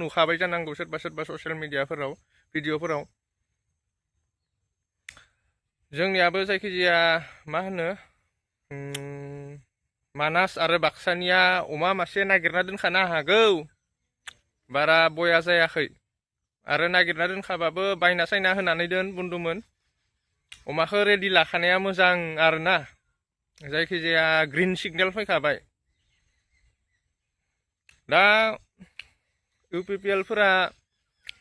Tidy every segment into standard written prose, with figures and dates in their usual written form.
नुखाबाय जानांगौ सोरबा सोरबा ससियेल मिडियाफोराव भिडिअफोराव जोंनियाबो जायखिजाया मा होनो मानास आरो बाक्सानिया अमा मासे नागिरना दोनखानो हागौ बारा बया जायाखै आरो नागिरना दोनखाबाबो बायना सायना होनानै दोन बुन्दुमोन अमाखौ रेडि लाखानाया मोजां आरोना जायखिजाया ग्रिन सिगनेल फैखाबाय दा इउपिपिएलफोरा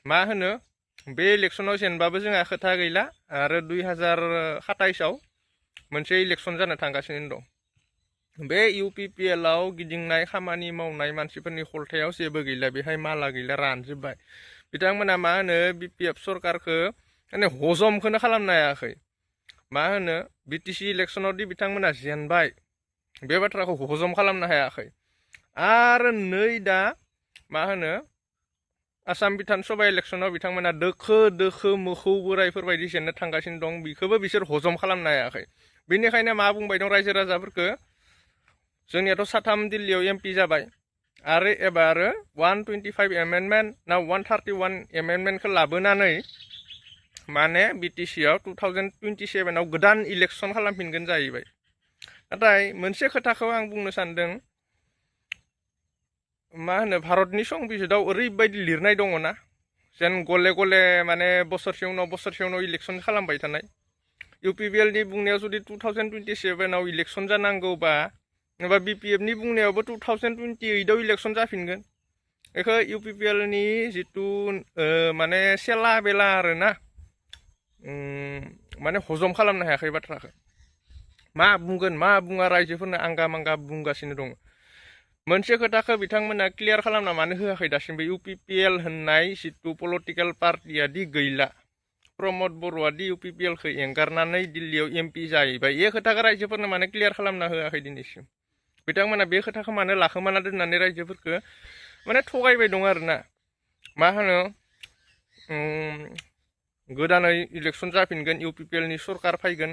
मा होनो बे इलेक्सनाव जेनबाबो जोंहा खोथा गैला आरो 2027आव मोनसे इलेक्सन जानो थांगासिनो दं बे इउपिपिएलआव गिदिंनाय खामानि मावनाय मानसिफोरनि खलथायाव जेबो गैला बेहाय माला गैला रानजोब्बाय बिथांमोना मा होनो बिपिएफ सरकारखौ माने हजमखौनो खालामनो हायाखै मा होनो बिटिसि इलेक्सनाव दि बिथांमोना जेनबाय बे बाथ्राखौ हजम खालामनो हायाखै आरो नै दा मा होनो आसाम बिधान सभा इलेक्सनाव बिथांमोना दोखो दोखो मोखौ बोरायफोरबायदि जेननो थांगासिनो दं बेखौबो बिसोर हजम खालामनो हायाखै बेनिखायनो मा बुंबाय दं रायजो राजाफोरखौ जोंनियाथ' साथाम दिल्लीयाव एमपि जाबाय आरो एबार 125 एमेन्डमेन्ट ना 131 एमेन्डमेन्टखौ लाबोनानै माने बिटिसिआव 2027आव गोदान इलेक्सन खालामफिनगोन जाहैबाय नाथाय मोनसे खोथाखौ आं बुंनो सानदों मा होनो भारतनि संबिजिताव ओरैबायदि लिरनाय दङ ना जेन गले गले माने बोसोरसे उनाव इलेक्सन खालामबाय थानाय इउपिपिएलनि बुंनायाव जुदि 2027आव इलेक्सन जानांगौबा एबा बिपिएफनि बुंनायावबो 2028आव इलेक्सन जाफिनगोन बेखौ इउपिपिएलनि जितु माने सेला बेला आरोना माने हजम खालामनो हायाखै बाथ्राखौ मा बुंगोन मा बुङा रायजोफोरनो आंगा मांगा बुंगासिनो दङ मोनसे खोथाखौ बिथांमोना क्लियार खालामना मानो होआखै दासिमबो इउपिपिएल होननाय जितु पलिटिकेल पार्टिया दि गैला प्रमद बर'आ दि इउपिपिएलखौ एंगारनानै दिल्लीयाव एमपि जाहैबाय बे खोथाखौ रायजोफोरनो माने क्लियार खालामना होआखै दिनैसिम बिथांमोना बे खोथाखौ मानो लाखोमाना दोननानै रायजोफोरखौ माने थगायबाय दं आरोना मा होनो गोदानै इलेक्सन जाफिनगोन इउपिपिएलनि सरकार फैगोन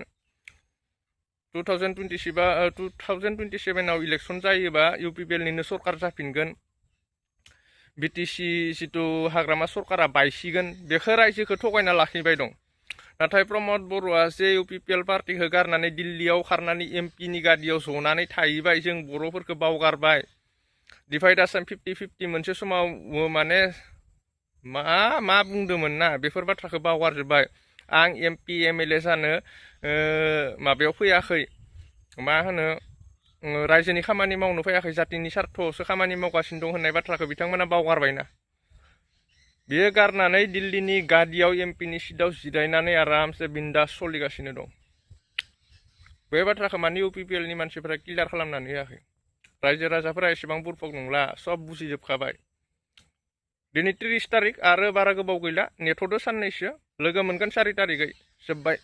2027आव इलेक्सन जायोबा इउपिपिएलनिनो सरकार जाफिनगोन बिटिसि जितु हाग्रामा सरकारा बायसिगोन बेखौ रायजोखौ थगायना लाखिबाय दं नाथाय प्रमद बर'आ जे इउपिपिएल पार्टिखौ गारनानै दिल्लीयाव खारनानै एमपिनि गादियाव जनानै थाहैबाय जों बर'फोरखौ बावगारबाय डिभाइड आसाम 50-50 मोनसे समाव माने मा बुंदोंमोन ना बेफोर बाथ्राखौ बावगारजोब्बाय आं एमपि एमएलए जानो माबायाव फैयाखै मा होनो रायजोनि खामानि मावनो फैयाखै जातिनि सार्थआवसो खामानि मावगासिनो दं होननाय बाथ्राखौ बिथांमोना बावगारबायना बियो गारनानै दिल्लीनि गादियाव एमपिनि सिटआव जिरायनानै आरामसे बिन्दास सोलिगासिनो दं बे बाथ्राखौ माने इउपिपिएलनि मानसिफोरा क्लियार खालामनानै होआखै रायजो राजाफोरा एसेबां बुरफक नंला सब बुजिजोबखाबाय दिनै 30 तारिख आरो बारा गोबाव गैला नेथ'दो साननैसो लोगो मोनगोन 4 तारिखै जोब्बाय